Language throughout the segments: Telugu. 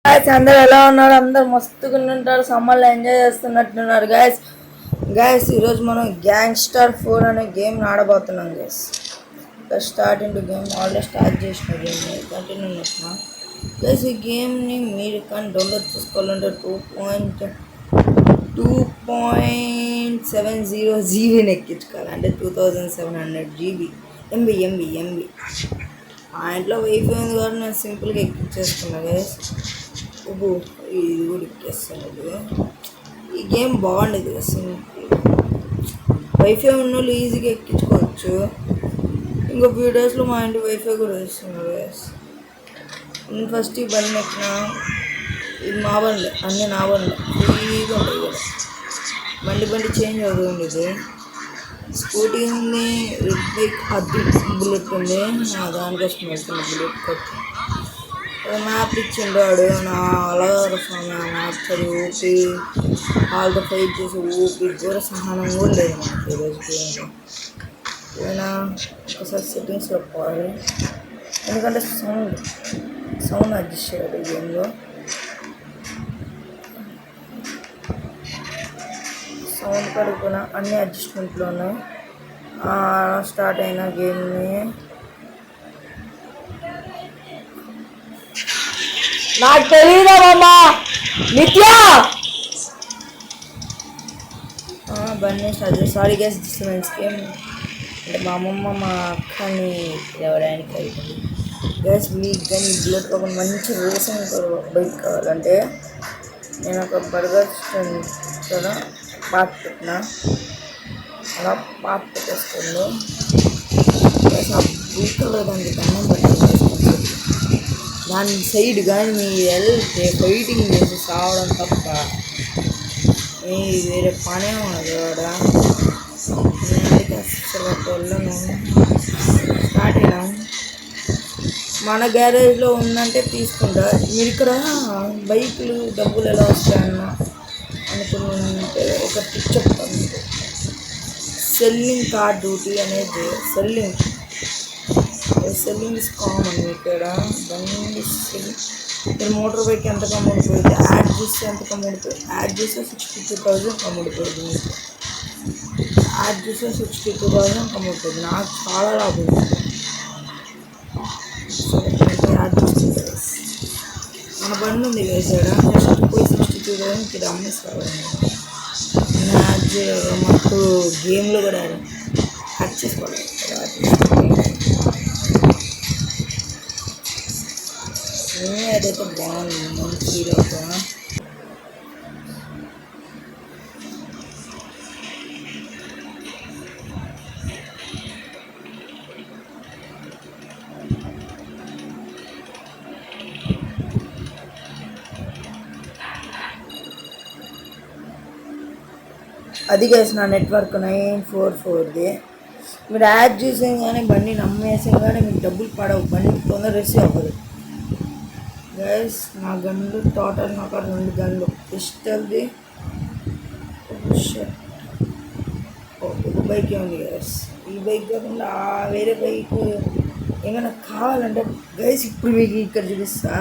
గాయస్ అందరు ఎలా ఉన్నారు? అందరు మస్తుగా ఉంటారు, సమ్మర్లో ఎంజాయ్ చేస్తున్నట్టున్నారు. గాయస్ గాయస్ ఈరోజు మనం గ్యాంగ్స్టర్ 4 అనే గేమ్ ఆడబోతున్నాం. Guys start into game already start చేసిన గేమ్ కంటిన్యూ చేసిన. గాయస్ ఈ గేమ్ని మీరు కానీ డౌన్లోడ్ చేసుకోవాలంటే 2.70 జీబీని ఎక్కించుకోవాలి. అంటే 2700 జీబీ ఎంబీ. మా ఇంట్లో వైఫై ఉంది కాబట్టి నేను సింపుల్గా ఎక్కించేసుకున్నా. గైస్ ఇది కూడా ఎక్కేస్తాను. ఈ గేమ్ బాగుండేది కదా, సింపుల్ వైఫై ఉన్న వాళ్ళు ఈజీగా ఎక్కించుకోవచ్చు. ఇంకో ఫ్యూ డేస్లో మా ఇంటి వైఫై కూడా వస్తున్నారు. గైస్ నేను ఫస్ట్ ఈ బండి ఎక్కిన, ఇది మా బండి, అన్నీ నా బండి ఫ్రీగా ఉండేది కదా. బండి చేంజ్ అవుతుంది. ఇది స్కూటీ ఉంది, రెడ్ బైక్, అది బుల్లెట్ ఉంది. దానికోసం వెళ్తున్నా బుల్లెట్ కొట్టి. మ్యాప్ ఇచ్చిండు వాడు, నా అలగారు స్వామి. ఆ మ్యాప్ చదివి ఊపి వాళ్ళతో ఫైట్ చేసి ఊపి కూడా సహనం కూడా లేదు నాకు ఈరోజు గేమ్లో. ఏమైనా ఒకసారి సెట్టింగ్స్లో పోవాలి, ఎందుకంటే సౌండ్ అడ్జస్ట్ చేయాలి గేమ్లో. సౌండ్ కడుపున అన్ని అడ్జస్ట్మెంట్లు ఉన్నాయి. స్టార్ట్ అయిన గేమ్ని నాకు తెలియదామమ్మా నిత్య బండి స్టార్ట్ చేసి. Sorry guys disturbance. గేమ్ అంటే మా అమ్మమ్మ మా అక్కని ఎవడానికి అయిపోయింది. గైస్ మీకు కానీ బుల్లెట్ ఒక మంచి రేసింగ్ బైక్ కావాలంటే నేను ఒక బర్గర్ స్టాండ్ పార్ట్ పెట్టిన, అలా పార్ట్ పెట్టేసుకోండి. ఆ బూకల్లో దానికి దండం పెట్టండి. దాని సైడ్ కానీ మీరు వెళ్తే ఫైటింగ్ చేసి సావడం తప్ప మీ వేరే పనే ఉన్నది కూడా. నేనైతే అసలు వెళ్ళను. స్టార్ట్ అయినాం. మన గ్యారేజ్లో ఉందంటే తీసుకుంటా. మీరు ఇక్కడ బైకులు డబ్బులు ఎలా వస్తాయన్న అనుకుంటే ఒక టిప్ చెప్తాను. సెల్లింగ్ కార్ డ్యూటీ అనేది సెల్లింగ్ ఇస్ కామన్. ఇక్కడ బండి మీరు మోటార్ బైక్ ఎంత కమ్ముడిపోయింది, యాడ్ చేస్తే ఎంత కమ్ముడిపోయింది. యాడ్ చేస్తే 62,000 కమ్ముడిపోయింది. మీకు యాడ్ చేస్తే 62,000 కమ్ముడిపోయింది. నాకు చాలా లాభం ఉంది. యాడ్ చేస్తుంది. మన బండి ఉంది వేసాడా, నెక్స్ట్ పోయి 62,000 ఇది అమ్మేసుకోవాలి. మాకు గేమ్లో కూడా యాడ్ చేసుకోవాలి. అదైతే బాగుంది, మంచి ఫీల్ అవుతా. అది గైస్ నా నెట్వర్క్ 944ది. మీరు యాడ్ చేసాం కానీ బండి నమ్మేసాం కానీ మీకు డబ్బులు పడవు. బండి తొందర రిసీవ్ అవ్వదు. గైస్ నా గన్లు టోటల్ నాకు 2 గన్లు, పిస్టల్ది ఒక బైక్ ఉంది. గైస్ ఈ బైక్ కాకుండా వేరే బైక్ ఏమైనా కావాలంటే గైస్ ఇప్పుడు మీకు ఇక్కడ చూపిస్తా.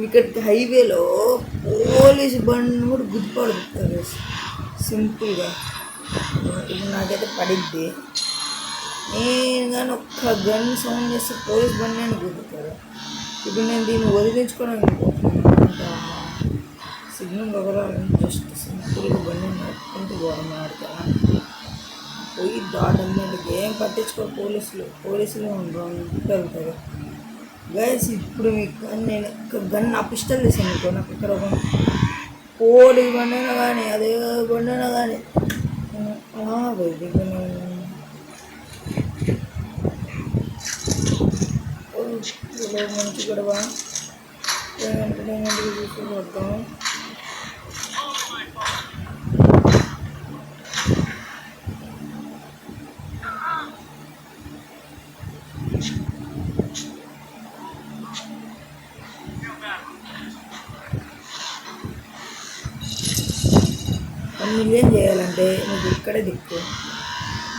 ఇక్కడ హైవేలో పోలీసు బండి కూడా గుర్తుపడుతుంది గైస్ సింపుల్గా. ఇప్పుడు నాకైతే పడిద్ది. నేను కానీ ఒక్క గన్ సౌండ్ చేస్తే పోలీస్ బండి అని గుర్తుతారు. ఇప్పుడు నేను దీన్ని వదిలించుకోవడానికి సిగ్నల్ వదలాలని జస్ట్ సింపుల్గా బండి నడుపుకుంటూ పోవడం ఆడతాను. పోయి దాటన్నింటికి ఏం పట్టించుకో పోలీసులు వెళ్తారు. గైస్ ఇప్పుడు మీకు నేను గన్ నా పిస్టల్ చేశాను అనుకో, నాకు ఇక్కడ ఒక పోలీస్ బండి అయినా కానీ అదే బండి అయినా కానీ మంచి గొడవ ఎంటర్టైన్మెంట్గా చూసుకోవద్దాం. మిలియన్ చేయాలంటే మీకు ఇక్కడే దిక్కు.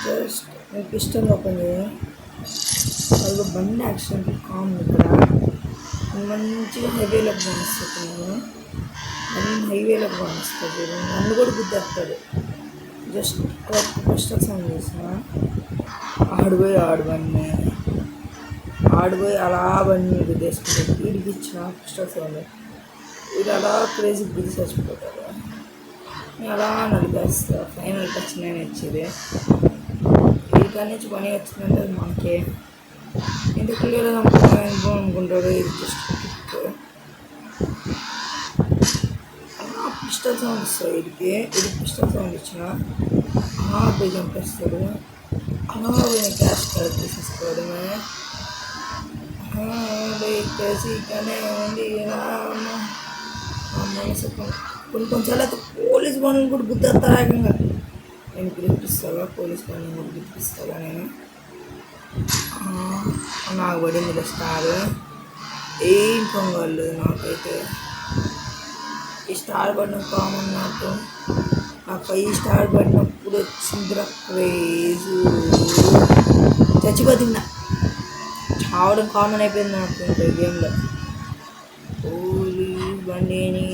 జస్ట్ మీకు ఇష్టం ఓపెన్ చేయాలి. వాళ్ళు బండి యాక్సిడెంట్ కామ్ ఇక్కడ మంచిగా హైవేలోకి కానిస్తున్నాను, అన్ని హైవేలోకి కానిస్తుంది. నన్ను కూడా గుద్దేస్తాడు. జస్ట్ ఫస్ట్ సౌండ్ చేసిన ఆడిపోయి అలా బండి గుద్దేసుకుంటాడు. వీడికి ఇచ్చిన ఫస్ట్ సౌండ్, వీడు అలా క్రేజీ గుద్ది చచ్చిపోతాడు. నేను అలా నడిపేస్తా. ఫైనల్ టచ్ నేను ఇచ్చేది. వీడికాడి నుంచి పని వచ్చిందంటే అది మనకే. ఎందుకు లేదు అనుకుంటాడు. ఇది జస్ట్ పిస్టల్ సౌండ్ ఇస్తాడు. వీడికి పిస్టల్ సౌండ్ ఇచ్చిన అలా పోయి చంపేస్తాడు. అలా పోయిన క్యాష్ కలెక్ట్ చేసేస్తాడు. కలిసి కానీ ఉంది మనసు కొంచెం అయితే పోలీస్ బండ్లు కూడా గుర్తొస్తారా ఏకంగా. నేను పిలిపిస్తాగా పోలీస్ బండ్లు కూడా గుర్తిస్తాగా. నేను నాకు పడింది స్టార్. ఏం పొంగళ్ళు నాకైతే. ఈ స్టార్ పడిన కామన్ నాకు 5 స్టార్ పడినప్పుడు వచ్చిందిరా క్రేజు. చచ్చిపోతున్నా. చావడం కామన్ అయిపోయింది నాకు ఇంకా గేమ్లో. పోలీస్ బండిని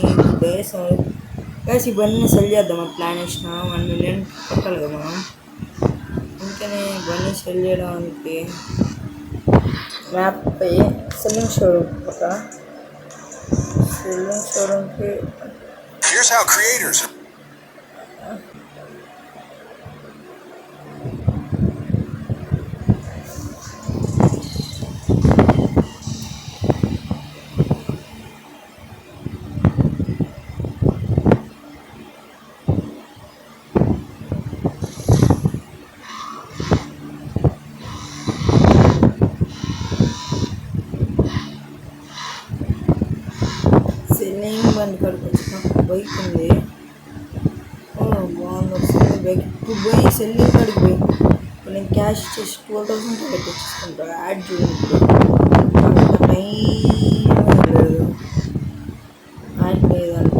కలిసి ఈ బండిని సెల్ చేద్దాం. ప్లాన్ వేసిన 1 మిలియన్ కొట్టాలి కదా మనం. అందుకని బండి సెల్ చేయడానికి మ్యాప్ పై సెల్లింగ్ షోరూమ్ సెల్లింగ్ షోరూమ్కి సెల్లింగ్ బండి కాడికి వచ్చిన బైక్ ఉంది. బాగుంది. వస్తుంది బైక్. ఇప్పుడు పోయి సెల్లింగ్ కాడికి పోయి నేను క్యాష్ ఇచ్చేసి 12,000 పెట్టించుకుంటా. యాడ్ చూడండి. టైం లేదు. యాడ్ లేదంట.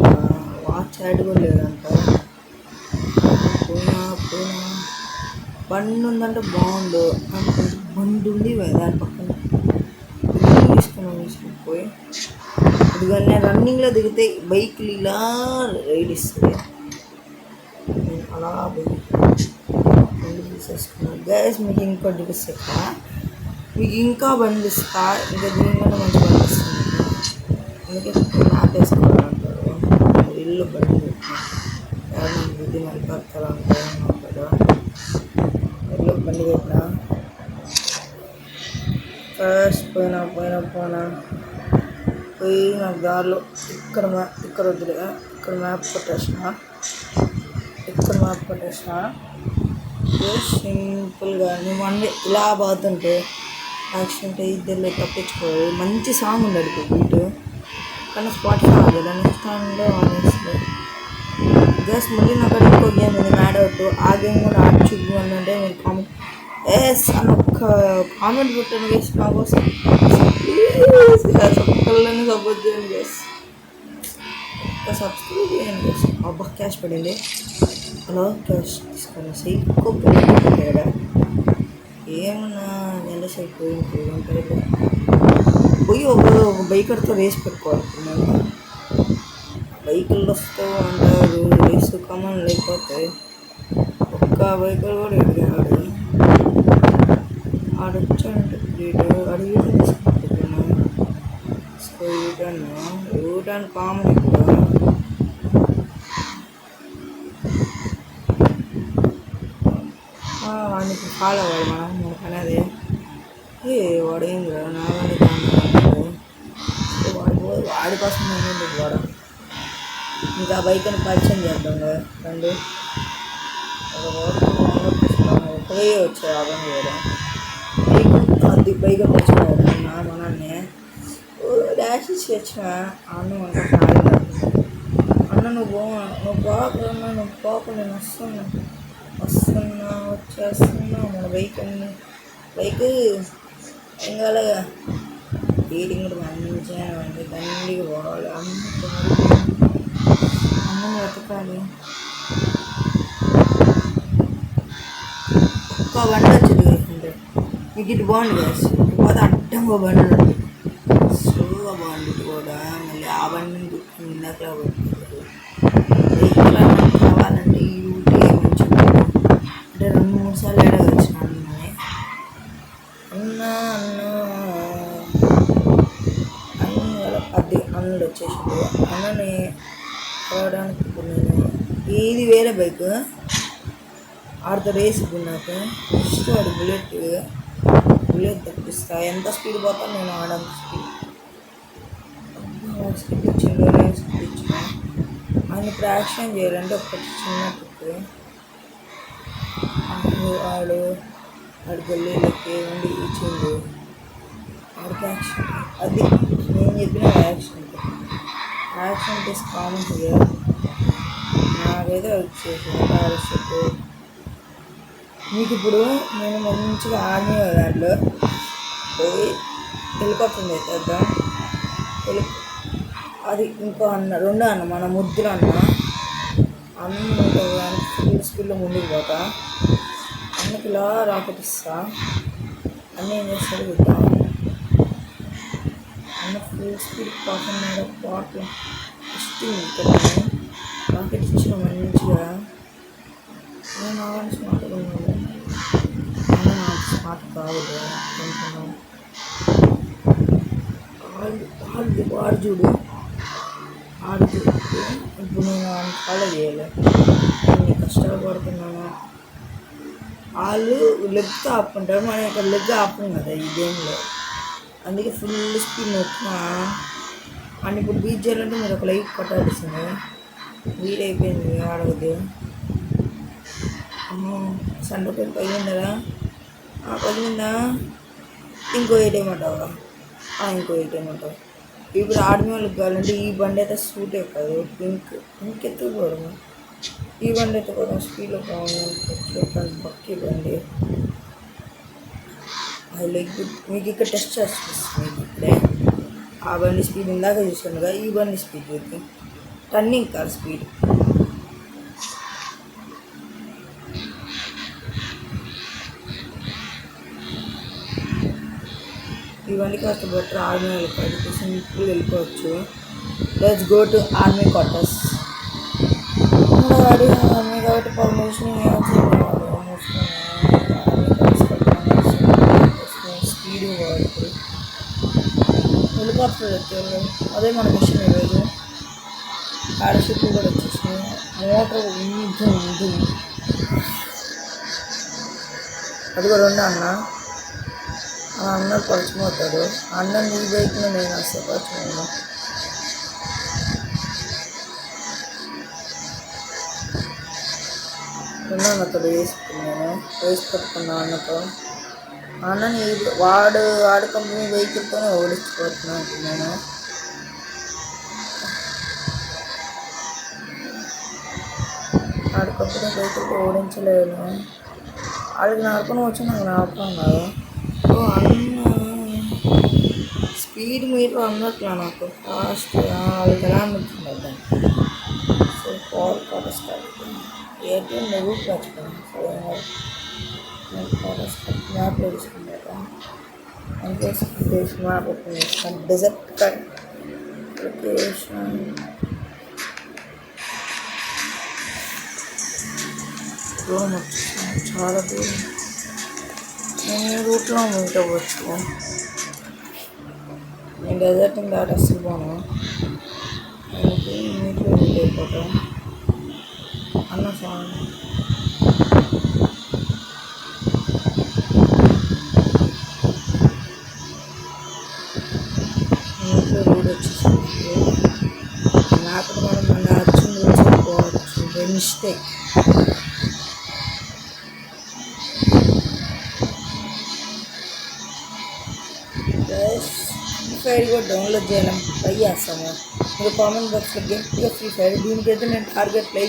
వాచ్ యాడ్ కూడా లేదంట. పోయినా బండి ఉందంటే బాగుండు అనుకుంటే బండి ఉంది దాని పక్కన తీసుకుపోయి ఇదిగోని నేను రన్నింగ్లో దిగితే బైక్లు ఇలా రైడ్ ఇస్తుంది. నేను అలా బండి తీసేసుకున్నాను. గ్యాస్ మీకు ఇంకోటి చూపిస్తా. మీకు ఇంకా బండి ఇస్తా. ఇంకా దీనికన్నా మంచి బండి ఇస్తుంది. అందుకే మ్యాప్ వేసుకోవాలంటారు. ఇల్లు బండి పెట్టిన బుద్ధి నడిపేస్తారంటారు. ఇల్లు బండి పెట్టిన ఫస్ట్ పోయినా నాకు దారిలో ఇక్కడ వద్దులేదా ఇక్కడ మ్యాప్ కొట్టేసిన సింపుల్గా నువ్వు అన్నీ ఇలా బాగుంటే యాక్సిడెంట్ ఇద్దరు తప్పించుకోవాలి. మంచి సాంగ్ ఉండదు బీట్ కానీ స్పాటిఫై అవ్వదు. నెక్స్ట్ టైంలో ఆనేస్తుంది. జస్ట్ మళ్ళీ నాకు ఇంకో గేమ్ ఉంది మ్యాడ్ అవుట్. ఆ గేమ్ కూడా ఆడి చూపించాలంటే మీరు కామెంట్ అని ఒక్క కామెంట్ పెట్టండి గేస్. నా కోసం ఒక్కళ్ళని సపోర్ట్ చేయండి గేస్. ఒక్క సబ్స్క్రైబ్ చేయండి గేస్. అబ్బా క్యాష్ పడింది. హలో క్యాష్ తీసుకొని సైకో పెట్టాడా ఏమన్నా ఎంత సైడ్ పోయి ఒక బైకర్తో రేస్ పెట్టుకోవాలి. నేను బైకులు వస్తూ అంటారు రేసు కామన్ లేకపోతే ఒక్క బైకర్ కూడా ఎడిగాడు. ఆడొచ్చాడంటే గ్రేట్. అడిగి తీసుకుంటున్నాను. సో యూటర్న్ కామన్ ఇక్కడ. వాడిని ఇప్పుడు ఫాలో అవ్వాలి మనం అనేది. వాడు ఏం కదా నాగానే వాడి కోసం నేను వాడు ఇంకా బైక్ని పరిచయం చేద్దాం కదా రండి. ఒకవే వచ్చాయి ఆగం కదా బైక్ పరిచయం అవుతాను. నా మనల్ని డాష్ ఇచ్చి వచ్చిన అన్న అన్న నువ్వు పోకు నేను వచ్చేస్తున్నా మన బైక్ ఇంకా రీడింగ్ కూడా మంచిగా అంటే దండిగా పోవాలి. అమ్మని వెతకాలి. ఒక్క బండి వచ్చింది అంటే మీకు ఇటు బాగుంది కదా. పోతే అడ్డంగా బండి స్లోగా బండి కూడా మళ్ళీ ఆ బండిని గుర్తుని ఇందాకలా పడుతుంది. వెహికల్ అన్నా కావాలంటే ఈ ఊటీ మంచి అంటే 2-3 సార్లు ఏడా వచ్చిన అన్నని అన్నా అన్నా అది అన్నడు వచ్చేసిండు. అన్నని పోవడానికి ఇప్పుడు నేను ఇది వేరే బైక్ ఆడితో రేస్ ఇప్పుడు నాకు ఫస్ట్ వాడు బుల్లెట్ తప్పిస్తా. ఎంత స్పీడ్ పోతా నేను ఆడంత స్పీడ్ ఇచ్చిండు. నేను స్పీడ్ ఇచ్చిన ఆయన ఇప్పుడు యాక్షన్ చేయాలంటే ఒకటి చిన్న ట్రిక్ వాడు గల్లీలకి ఉండి ఇచ్చిండు. వాడికి యాక్షన్ అది నేను చెప్పిన యాక్షన్ టెస్ట్ కామన్ హియర్. నాకైతే వచ్చేసింది పారాషూట్. మీకు ఇప్పుడు నేను మంచిగా ఆర్మీ దాంట్లో పోయి హెలికాప్టర్ తెద్దాం. అది ఇంకో అన్న 2 అన్న మన ముద్దులు అన్న స్పీడ్లో ముందుకు పోతా. అన్నకి ఇలా రాకెట్ ఇస్తా. అన్న ఏం చేస్తాడు చూద్దాం. అన్న ఫుల్ స్పీడ్ కాకుండా పాటలు ఇష్టం రాకెట్ ఇచ్చిన మంచిగా. నేను ఆవాల్సి మాట్లాడుకున్నాను. అన్న నాకు స్మార్ట్ కాదు అనుకున్నాను. వాడు చూడు ఇప్పుడు నేను ఫాలో చేయాలి. నేను కష్టాలు పడుతున్నాను. వాళ్ళు లెగ్ ఆపుకుంటారు, మనం ఇక్కడ లెగ్ ఆపం కదా ఈ గేమ్లో. అందుకే ఫుల్ స్పీడ్ నొక్కినా అని ఇప్పుడు బీచ్ చేయాలంటే మీరు ఒక లైక్ కొట్టాల్సింది. వీడైపోయింది ఆడవద్దు. సండపై పగిలిందా? పగిలిందా? ఇంకో ఏటేమంటావా? ఇంకో ఏటేమంటావు? ఇప్పుడు ఆర్మీ వాళ్ళకి కావాలంటే ఈ బండి అయితే సూటే కాదు. పింక్ ఎత్తుకోవడము. ఈ బండి ఎత్తుకోవడం స్పీడ్లో బాగుంది. పక్కి బండి అది లెగ్ మీకు ఇక్కడ టెస్ట్ చేస్తుంది. మీకు ఇప్పుడే ఆ బండి స్పీడ్ ఇందాక చూసాను కదా, ఈ బండి స్పీడ్ చూద్దాం. టర్నింగ్ కార్ స్పీడ్ ఇవన్నీ కాస్త బెటర్. ఆర్మీ వెళ్ళిపోవచ్చు, సింపుల్ వెళ్ళిపోవచ్చు. Let's go to army quarters. Army కాబట్టి పర్మిషన్ స్పీడ్ కాబట్టి హెలికాప్టర్ వచ్చారు. అదే మన మిషన్ ఈరోజు. పారాషూట్ కూడా వచ్చేసినాయి. మోటార్ ఉంటుంది. అది కూడా 2 అన్న. అన్న పరిచయమవుతాడు. అన్న నీ బైక్లో నేను వస్తే పరిచయం. అన్నతో వేసి పెట్టుకున్నా అన్నతో. అన్నని వాడు కంపెనీ వెహికల్తోనే ఓడించిపోతున్నాను నేను. వాడి కంపెనీ వెహికల్తో ఓడించలేను. వాళ్ళకి నడపడం వచ్చి నాకు నడపడం కాదు. అన్న స్పీడ్ మీరు అన్నట్లా నాకు ఫాస్ట్ వాళ్ళకి ఎలా అనిపించింది దాన్ని. సో కాల్ స్టార్ట్ ఏంటి నువ్వు మర్చిపోయాను. సడన్గా మ్యాప్లో తీసుకుంటా. అంటే మ్యాప్ ఓపెన్ చేస్తాను. డెజర్ట్ కట్ లొకేషన్ దూరం వచ్చేసాను, చాలా దూరం. నేను ఈ రూట్లో ఉండవచ్చు. నేను డెజర్ట్ని దాటి అసలు పోను. అందుకే నీట్లో మీట్ అయిపోతాం అన్న సాంగ్. నీట్లో రోడ్ వచ్చేసింది. నాకు మనం మన అర్జున్ చూసుకోవచ్చు. మిస్టేక్ ఫ్రీ ఫైర్ కూడా డౌన్లోడ్ చేయాలని ట్రై చేస్తాము. మీరు కామెంట్ బాక్స్లో గట్టిగా ఫ్రీ ఫైర్. దీనికైతే నేను టార్గెట్ కూడా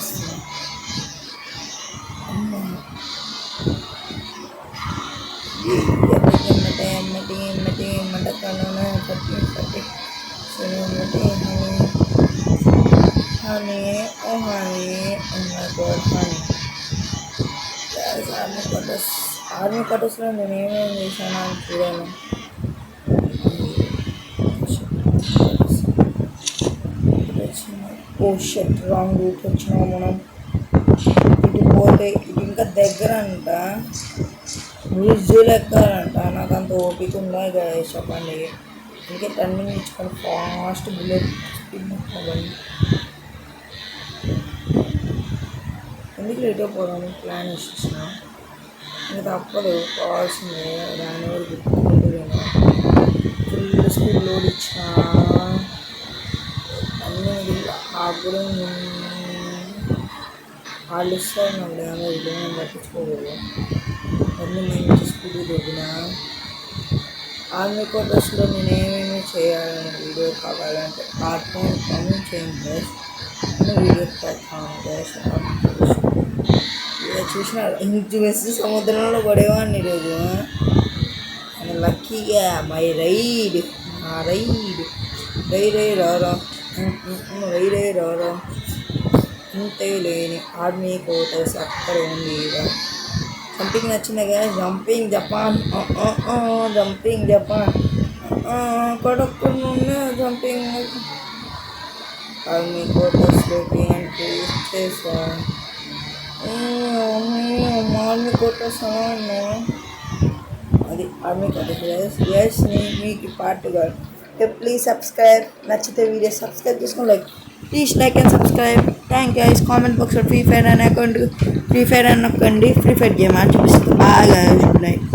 ఇస్తున్నాను. ఆర్మీ క్వార్టర్స్లో నేను ఏమేమి చేశాను అని చూడాలి. ఓ షట్ రాంగ్ రూట్ వచ్చినాం మనం. ఇటు పోతే ఇటు ఇంకా దగ్గర అంట, మ్యూజియం ఎక్కాలంట. నాకు అంత ఓపిక ఉందా గైస్ చెప్పండి. అందుకే టర్నింగ్ ఇచ్చుకొని ఫాస్ట్ బుల్లెట్ స్పీడ్ అవ్వండి. ఎందుకు లేట్ అయిపోదాం ప్లాన్ వేసేసిన, ఇంకా తప్పదు కావాల్సిందే. దాని వరకు గుర్తుకుంటుందేమో. ఫుల్ స్పీడ్ లోడ్ ఇచ్చిన అన్నీ అప్పుడు వాళ్ళు ఇస్తారు నాకు డ్యామేజ్ నేను పట్టించుకోకూడదు. అన్నీ మంచి స్పీడ్ దొరికిన ఆర్మీ క్వార్టర్స్లో నేను ఏమేమి చేయాలని వీడియో కావాలంటే కామెంట్ చేయండి గైస్. నేను వీడియో పెడతాను గైస్. చూసిన ఇంటి వేసి సముద్రంలో పడేవాడిని ఈరోజు. లక్కీగా మై రైడ్ రై రారా ఇంతే లేని ఆర్మీ క్వార్టర్స్ అక్కడ ఉంది. జంపింగ్ నచ్చింది కదా, జంపింగ్ జపాన్ అక్కడక్కడ జంపింగ్ ఆర్మీ క్వార్టర్స్లోకి ఎంట్రీ చేసా. ఆర్మీ క్వార్టర్స్ అది ఆర్మీ క్వార్టర్స్ ఎస్ మీకు పార్ట్గా. ప్లీజ్ సబ్స్క్రైబ్, నచ్చితే వీడియో సబ్స్క్రైబ్ చేసుకోండి. Please like and subscribe. Thank you. Comment బాక్స్లో ఫ్రీ ఫైర్ అని అకౌంట్ ఫ్రీ ఫైర్ అని నొక్కండి. ఫ్రీ ఫైర్ గేమ్ అని చూపిస్తుంది బాగా. Good night.